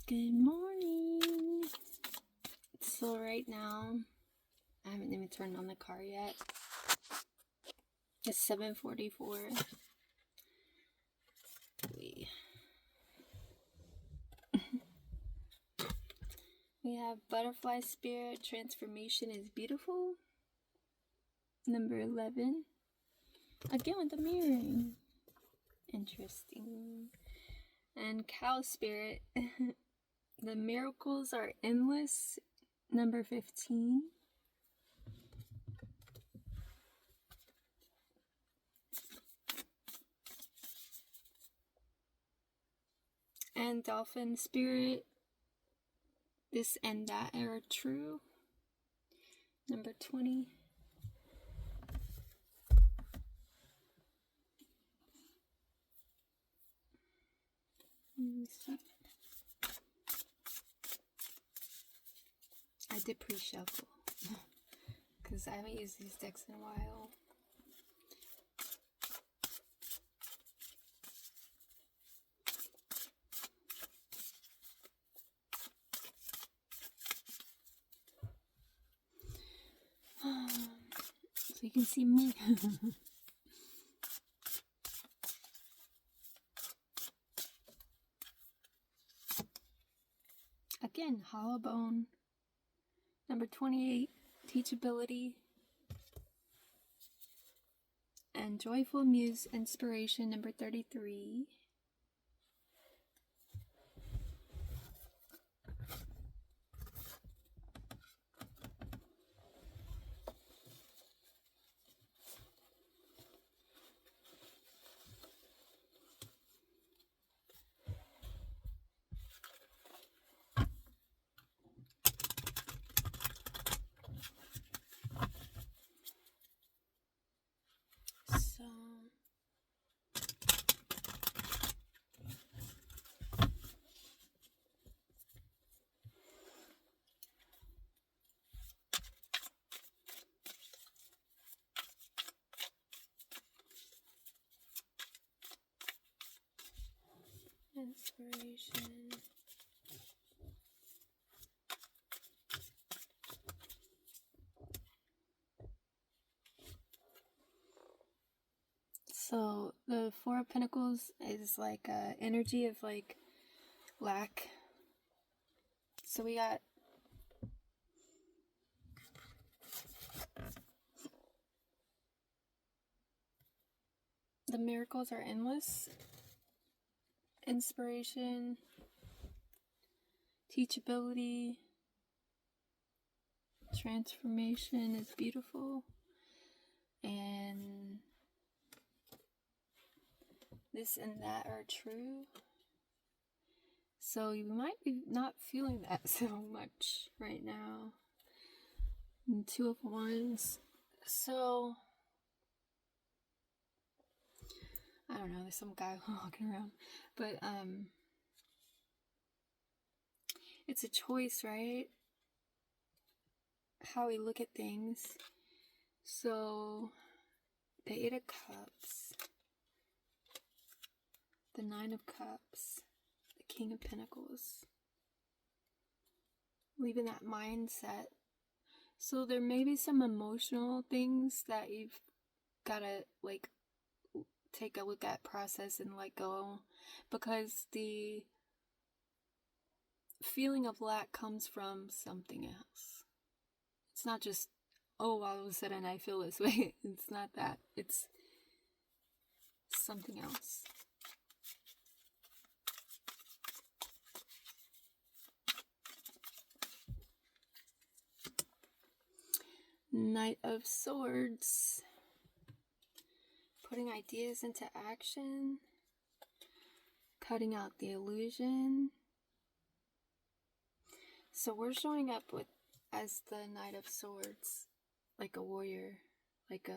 Good morning. So right now, I haven't even turned on the car yet. It's 7:44. We have Butterfly Spirit, Transformation is Beautiful. Number 11. Again with the mirroring. Interesting. And Cow Spirit, The Miracles Are Endless. Number 15. And Dolphin Spirit, This and That Are True. Number 20. Let me see. I did pre-shuffle because I haven't used these decks in a while. So you can see me. Again, Hollow Bone. Number 28, Teachability. And Joyful Muse Inspiration, number 33. Inspiration. So the Four of Pentacles is like energy of like lack. So we got the miracles are endless. Inspiration, teachability, transformation is beautiful, and this and that are true. So you might be not feeling that so much right now. And Two of Wands. So I don't know, there's some guy walking around. But it's a choice, right? How we look at things. So the Eight of Cups, the Nine of Cups, the King of Pentacles. Leaving that mindset. So there may be some emotional things that you've gotta like take a look at, process, and let go, because the feeling of lack comes from something else. It's not just, oh, all of a sudden I feel this way. It's not that. It's something else. Knight of Swords. Putting ideas into action. Cutting out the illusion. So we're showing up with as the Knight of Swords, like a warrior, like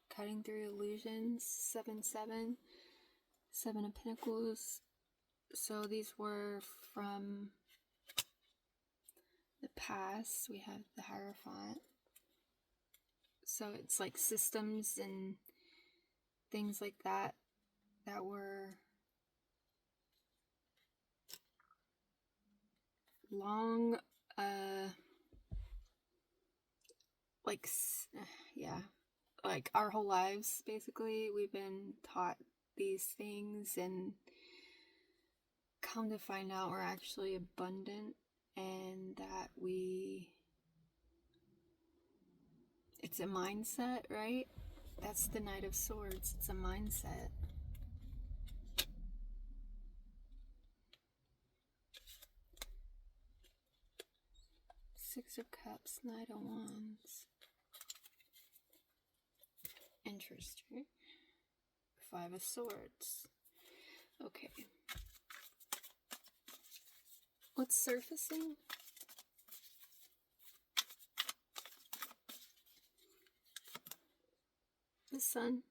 cutting through illusions. 7/7, Seven of Pentacles. So these were from the past. We have the Hierophant. So it's like systems and things like that that were long, like, yeah, like our whole lives, basically, we've been taught these things, and come to find out we're actually abundant, and that it's a mindset, right? That's the Knight of Swords. It's a mindset. Six of Cups, Knight of Wands. Interesting. Five of Swords. Okay. What's surfacing? The Sun.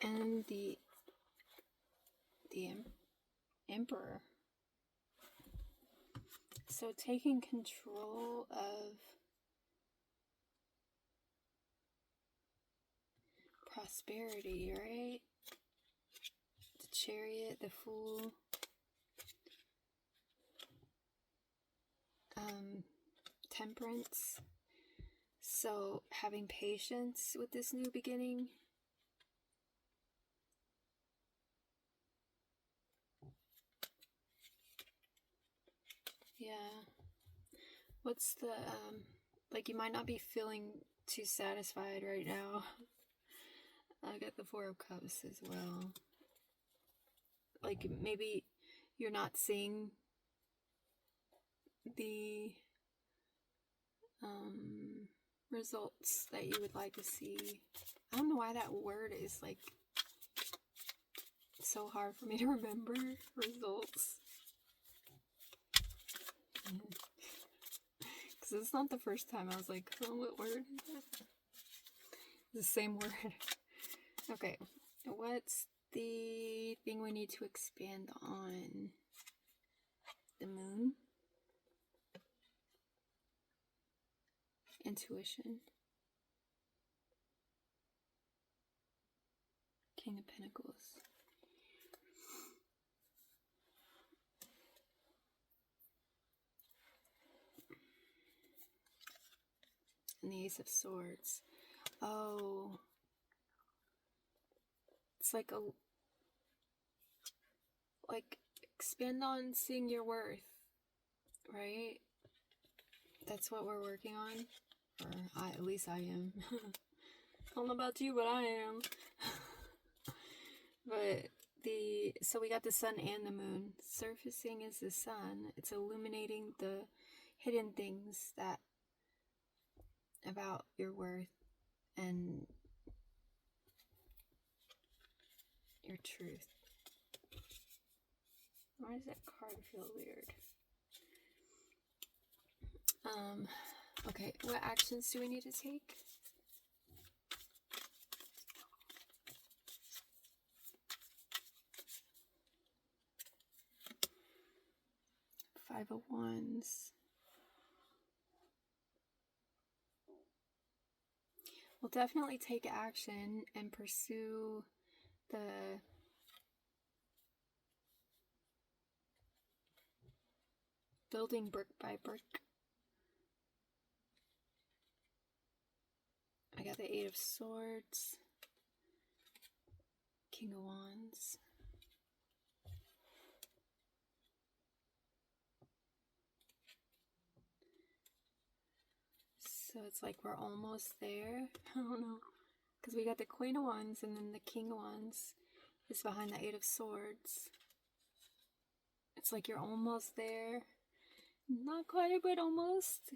And the Emperor. So taking control of prosperity, right? The Chariot, the Fool. Temperance. So having patience with this new beginning. Yeah. What's the, like, you might not be feeling too satisfied right now. I got the Four of Cups as well. Like, maybe you're not seeing the results that you would like to see. I don't know why that word is, like, so hard for me to remember. Results. Because it's not the first time I was like, oh, what word is that? The same word. Okay, what's the thing we need to expand on? The Moon. Intuition. King of Pentacles. And the Ace of Swords. Oh. It's like expand on seeing your worth, right? That's what we're working on. Or at least I am. I don't know about you, but I am. But so we got the Sun and the Moon. Surfacing is the Sun. It's illuminating the hidden things that about your worth and your truth. Why does that card feel weird? Okay, what actions do we need to take? Five of Wands. We'll definitely take action and pursue the building brick by brick. I got the Eight of Swords, King of Wands. So it's like we're almost there. I don't know. Because we got the Queen of Wands and then the King of Wands is behind the Eight of Swords. It's like you're almost there. Not quite, but almost.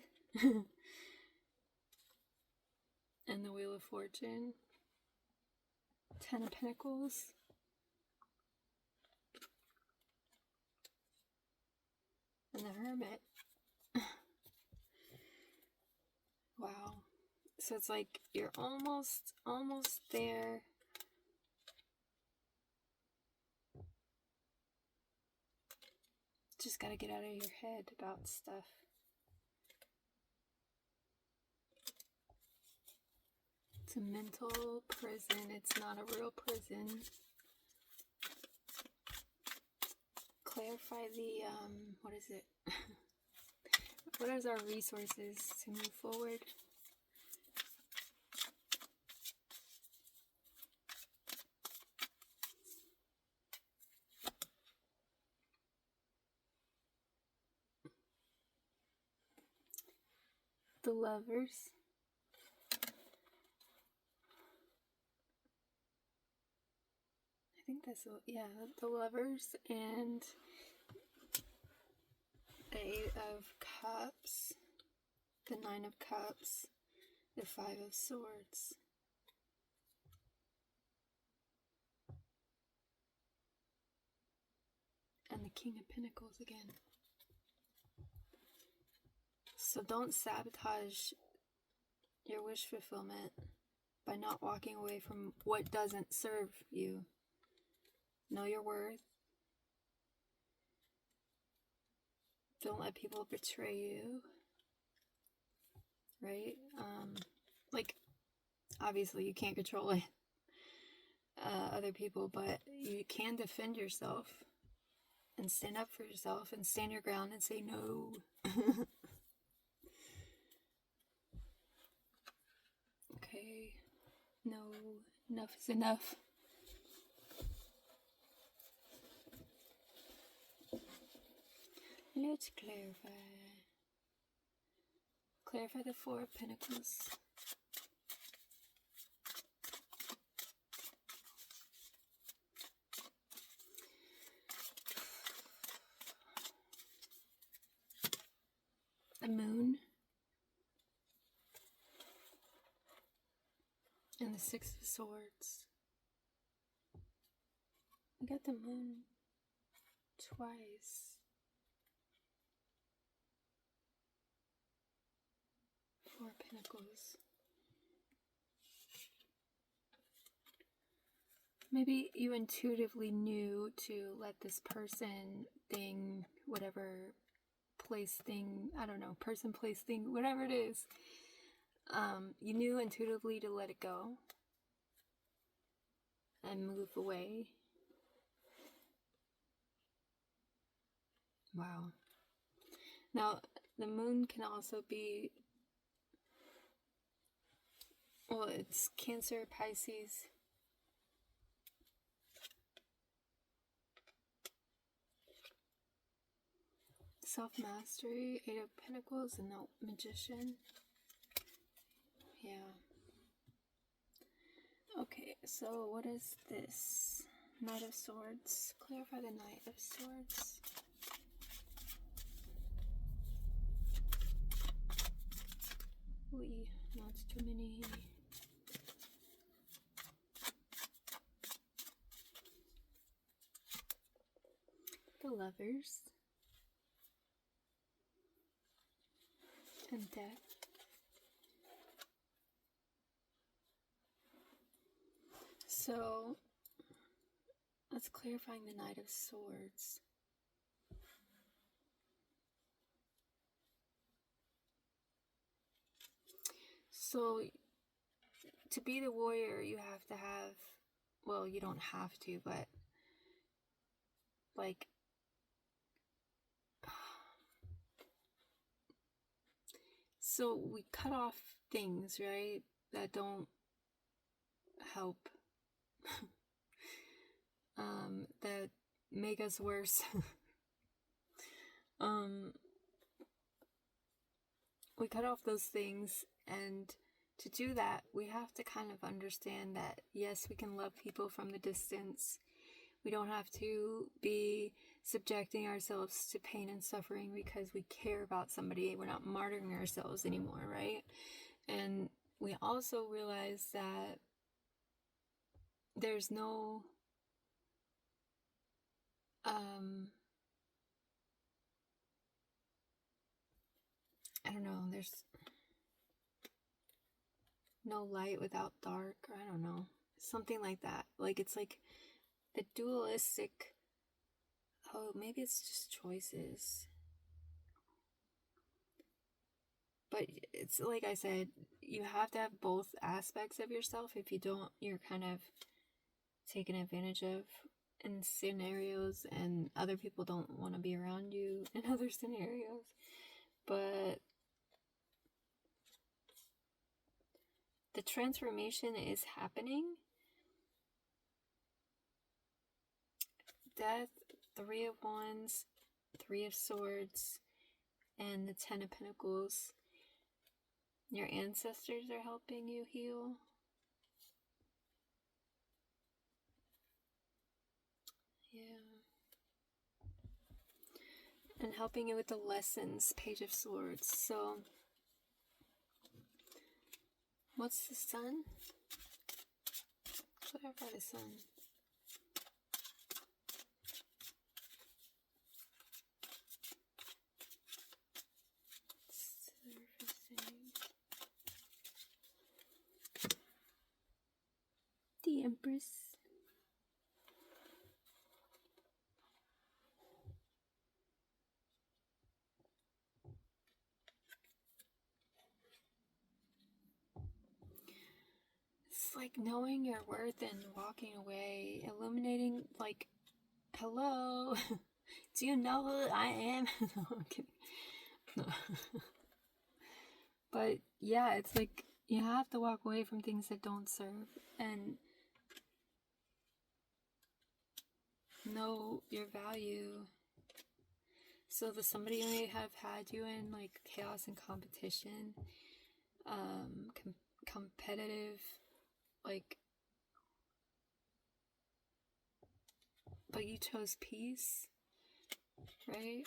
And the Wheel of Fortune. Ten of Pentacles. And the Hermit. Wow. So it's like you're almost there. Just gotta get out of your head about stuff. It's a mental prison. It's not a real prison. Clarify the, what is it? What is our resources to move forward? The Lovers. I think that's, yeah, the Lovers and the 8 of Cups, the 9 of Cups, the 5 of Swords. And the King of Pentacles again. So don't sabotage your wish fulfillment by not walking away from what doesn't serve you. Know your worth. Don't let people betray you. Right? Like, obviously you can't control it, other people, but you can defend yourself and stand up for yourself and stand your ground and say no. Okay, no, enough is enough. Let's clarify. Clarify the 4 of Pentacles. The Moon. And the 6 of Swords. We got the Moon twice. 4 of Pentacles. Maybe you intuitively knew to let this person, thing, whatever, place, thing, I don't know, person, place, thing, whatever it is. You knew intuitively to let it go and move away. Wow. Now, the Moon can also be, well, it's Cancer, Pisces. Self-mastery, 8 of Pentacles, and the Magician. Yeah. Okay, so what is this? Knight of Swords. Clarify the Knight of Swords. Not too many. The Lovers. And Death. So, let's clarifying the Knight of Swords. So, to be the warrior, you have to have, well, you don't have to, but, like, so we cut off things, right, that don't help, that make us worse. We cut off those things, and to do that, we have to kind of understand that, yes, we can love people from the distance. We don't have to be subjecting ourselves to pain and suffering because we care about somebody. We're not martyring ourselves anymore, right? And we also realize that there's no I don't know, there's no light without dark, or I don't know, something like that. Like, it's like the dualistic, oh, maybe it's just choices. But it's like I said, you have to have both aspects of yourself. If you don't, you're kind of taken advantage of in scenarios, and other people don't want to be around you in other scenarios. But the transformation is happening. Death, 3 of Wands, 3 of Swords, and the 10 of Pentacles. Your ancestors are helping you heal. Yeah. And helping you with the lessons, Page of Swords. So, what's the Sun? Clarify the Sun. The Empress. It's like knowing your worth and walking away, illuminating, like, hello, do you know who I am? No, I'm kidding. No. But yeah, it's like you have to walk away from things that don't serve and know your value. So the somebody may have had you in like chaos and competition, competitive, like, but you chose peace, right?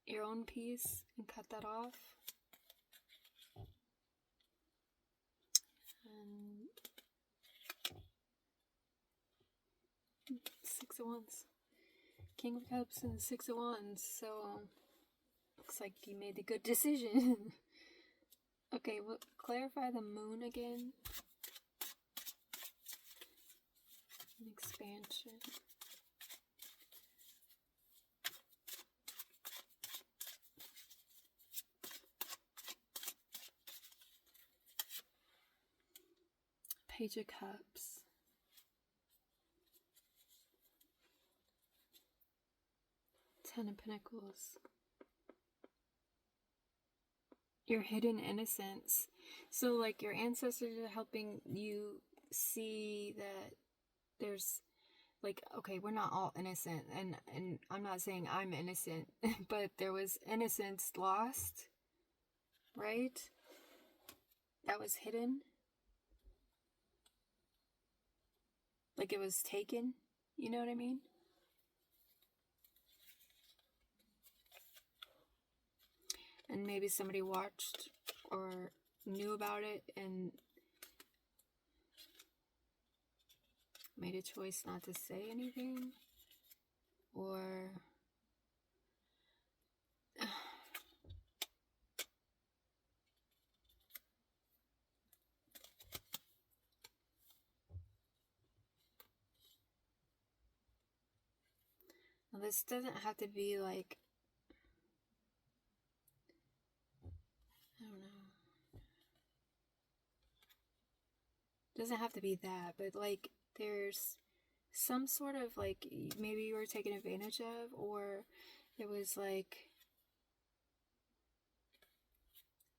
Your own peace, and cut that off. And 6 of Wands. King of Cups and 6 of Wands. So, looks like you made a good decision. Okay, well, clarify the Moon again. An expansion. Page of Cups. Ten of Pentacles. Your hidden innocence. So, like, your ancestors are helping you see that there's, like, okay, we're not all innocent, and I'm not saying I'm innocent, but there was innocence lost, right? That was hidden. Like, it was taken, you know what I mean? And maybe somebody watched or knew about it and made a choice not to say anything, or now this doesn't have to be like, I don't know, doesn't have to be that, but like there's some sort of like, maybe you were taken advantage of, or there was like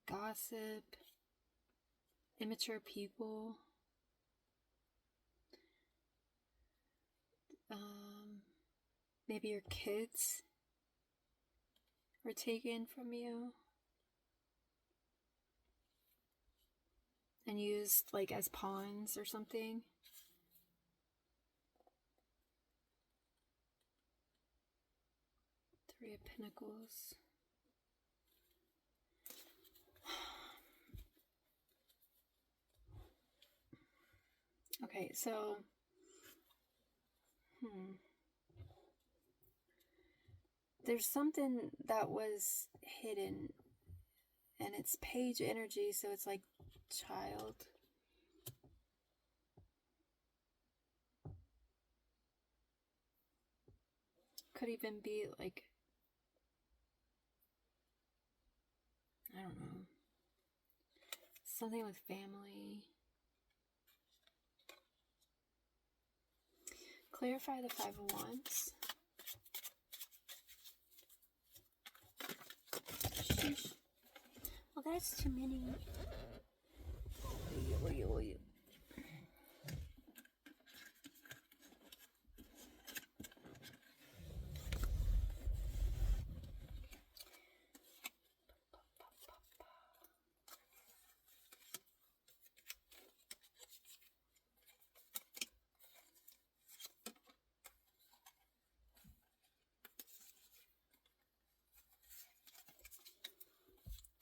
gossip, immature people, maybe your kids were taken from you and used like as pawns or something. Three of Pentacles. Okay, so there's something that was hidden, and it's page energy, so it's like child. Could even be like, I don't know, something with family. Clarify the Five of Wands. Sheesh. Well, that's too many.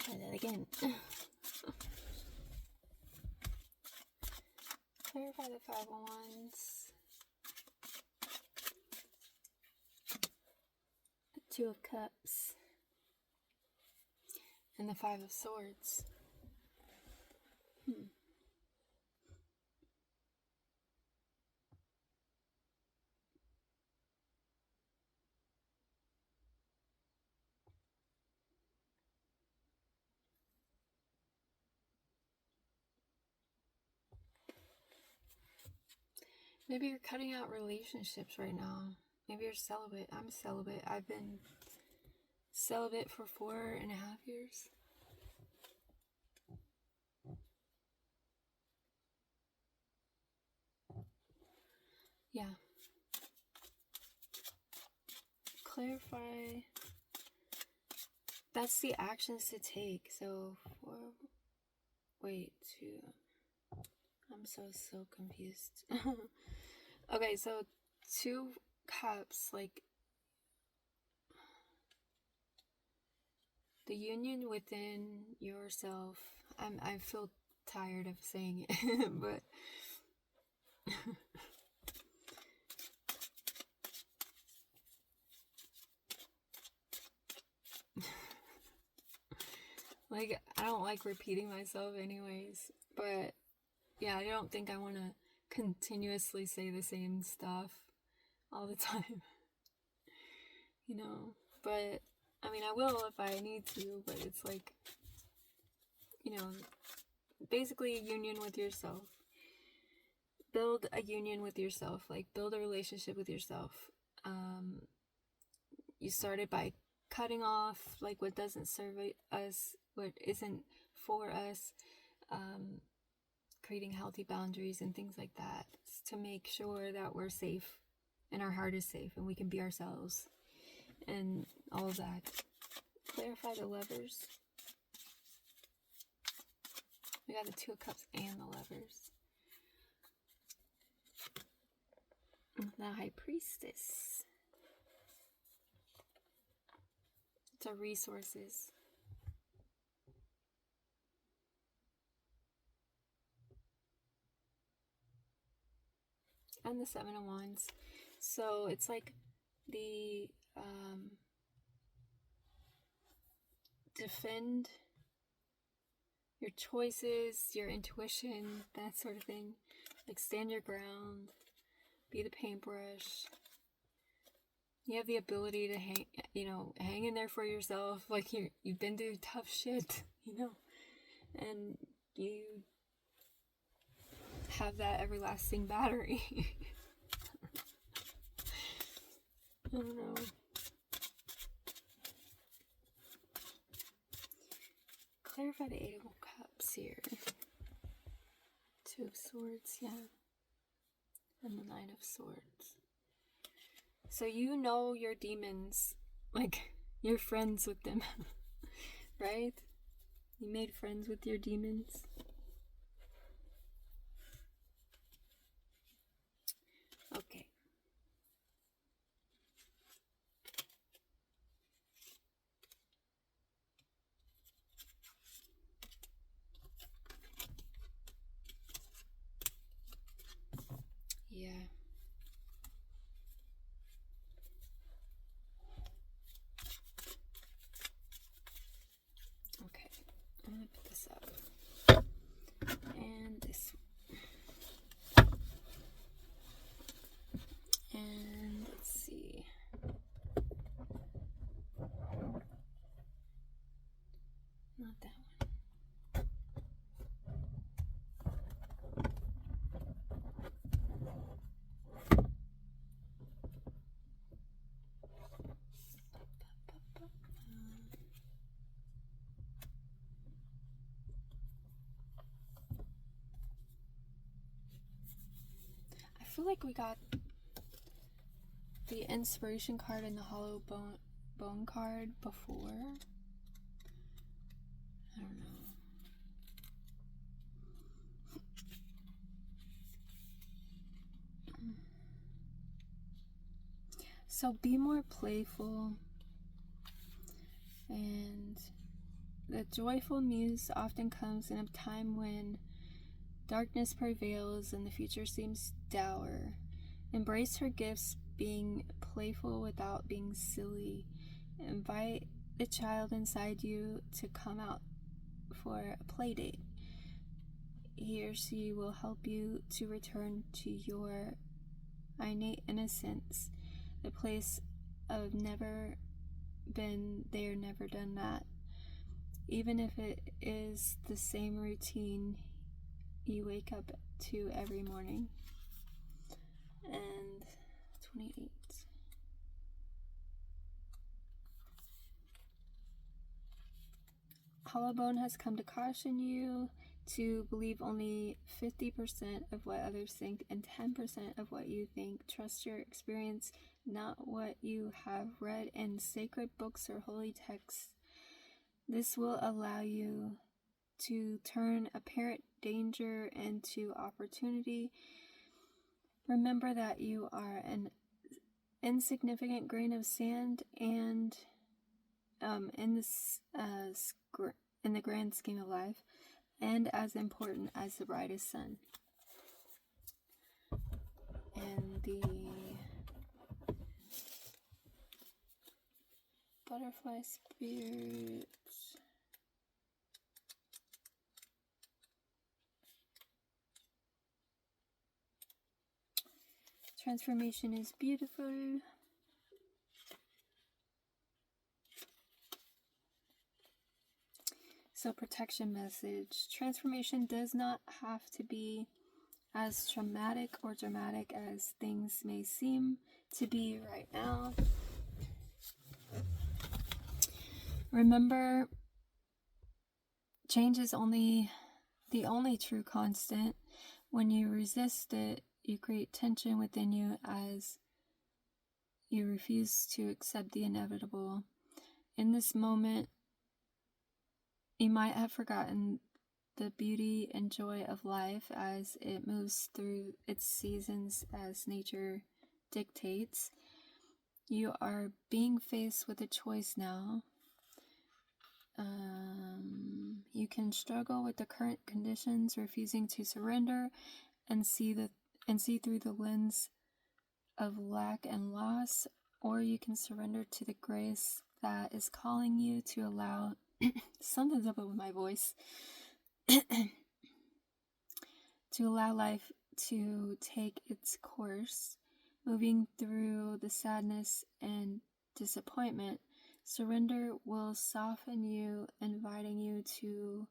Try that again. Clarify the Five of Wands. The Two of Cups. And the Five of Swords. Maybe you're cutting out relationships right now. Maybe you're celibate. I'm celibate. I've been celibate for 4.5 years. Yeah. Clarify. That's the actions to take. So, I'm so confused. Okay, so 2 cups, like the union within yourself. I feel tired of saying it, but like, I don't like repeating myself anyways, but yeah, I don't think I want to continuously say the same stuff all the time, you know, but I mean, I will if I need to, but it's like, you know, basically a union with yourself. Build a union with yourself, like build a relationship with yourself. You started by cutting off like what doesn't serve us, what isn't for us, creating healthy boundaries and things like that to make sure that we're safe and our heart is safe and we can be ourselves and all of that. Clarify the Lovers. We got the Two of Cups and the Lovers. The High Priestess. It's our resources. And the Seven of Wands. So it's like the defend your choices, your intuition, that sort of thing. Like stand your ground, be the paintbrush. You have the ability to hang in there for yourself. Like you've been through tough shit, and you have that everlasting battery. I don't know. Clarify the Eight of Cups here. Two of Swords, yeah. And the Nine of Swords. So you know your demons. Like, you're friends with them. Right? You made friends with your demons. Okay. Yeah. Okay. I'm gonna put this up. And this one. And let's see. Not that one. feel like we got the inspiration card and the hollow bone card before. I don't know. So be more playful, and the joyful muse often comes in a time when darkness prevails and the future seems dour. Embrace her gifts, being playful without being silly. Invite the child inside you to come out for a play date. He or she will help you to return to your innate innocence, the place of never been there, never done that. Even if it is the same routine you wake up to every morning. And 28. Hollowbone has come to caution you to believe only 50% of what others think and 10% of what you think. Trust your experience, not what you have read in sacred books or holy texts. This will allow you to turn apparent danger into opportunity. Remember that you are an insignificant grain of sand, and in the grand scheme of life, and as important as the brightest sun. And the butterfly spirit. Transformation is beautiful. So, protection message. Transformation does not have to be as traumatic or dramatic as things may seem to be right now. Remember, change is the only true constant. When you resist it, you create tension within you as you refuse to accept the inevitable. In this moment, you might have forgotten the beauty and joy of life as it moves through its seasons as nature dictates. You are being faced with a choice now. You can struggle with the current conditions, refusing to surrender and see through the lens of lack and loss, or you can surrender to the grace that is calling you to allow something's up with my voice to allow life to take its course, moving through the sadness and disappointment. Surrender will soften you, inviting you to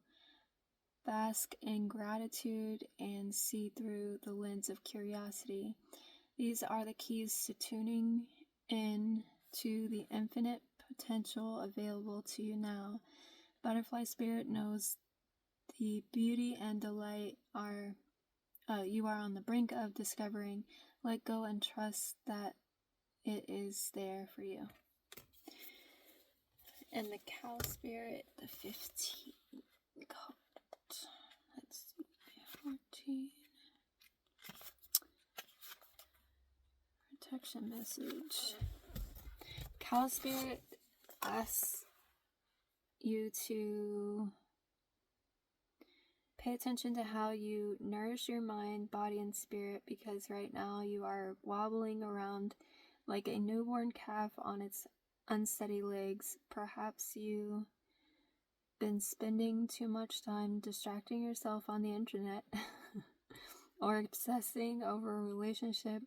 bask in gratitude and see through the lens of curiosity. These are the keys to tuning in to the infinite potential available to you now. Butterfly Spirit knows the beauty and delight you are on the brink of discovering. Let go and trust that it is there for you. And the Cow Spirit, the 15 card. Let's see, 14. Protection message. Cow Spirit asks you to pay attention to how you nourish your mind, body, and spirit, because right now you are wobbling around like a newborn calf on its unsteady legs. Perhaps you've been spending too much time distracting yourself on the internet or obsessing over a relationship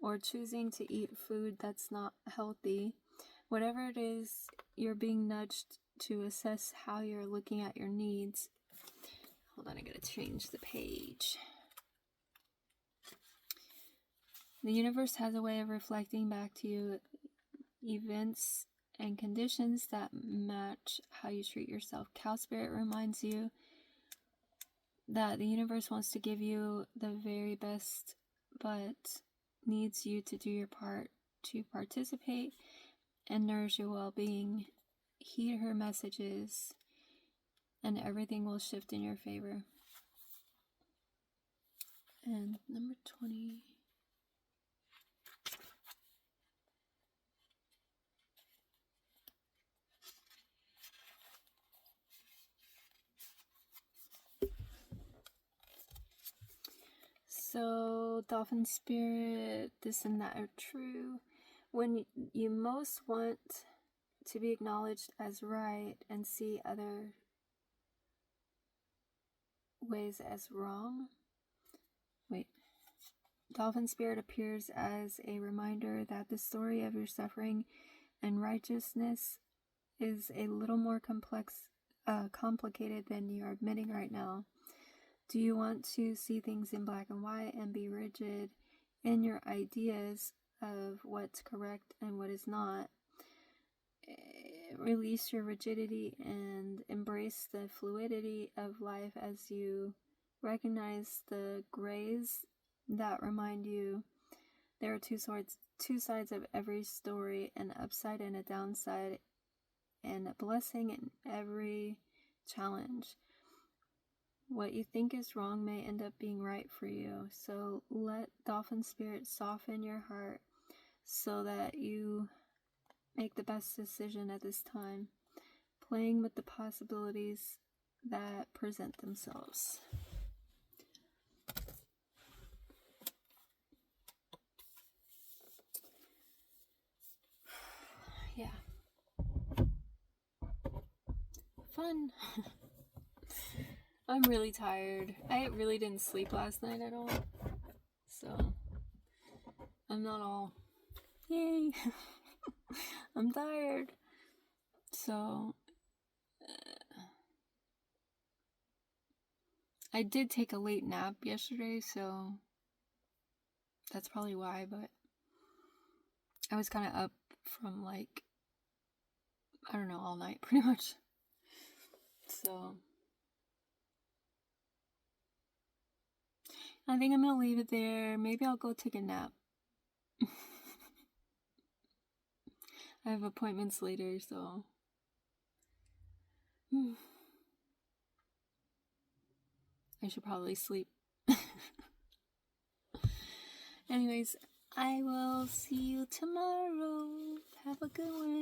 or choosing to eat food that's not healthy. Whatever it is, you're being nudged to assess how you're looking at your needs. Hold on, I gotta change the page. The universe has a way of reflecting back to you events and conditions that match how you treat yourself. Cow Spirit reminds you that the universe wants to give you the very best but needs you to do your part to participate and nourish your well-being. Heed her messages, and everything will shift in your favor. And number 20. So, dolphin spirit, this and that are true. When you most want to be acknowledged as right and see other ways as wrong. Dolphin spirit appears as a reminder that the story of your suffering and righteousness is a little more complicated than you're admitting right now. Do you want to see things in black and white and be rigid in your ideas of what's correct and what is not? Release your rigidity and embrace the fluidity of life as you recognize the grays that remind you there are two sides of every story, an upside and a downside, and a blessing in every challenge. What you think is wrong may end up being right for you. So let dolphin spirit soften your heart so that you make the best decision at this time, playing with the possibilities that present themselves. Yeah. Fun. I'm really tired. I really didn't sleep last night at all. So, I'm not all, yay. I'm tired. So, I did take a late nap yesterday, so that's probably why, but I was kind of up from like, I don't know, all night pretty much. So, I think I'm gonna leave it there. Maybe I'll go take a nap. I have appointments later, so. I should probably sleep. Anyways, I will see you tomorrow. Have a good one.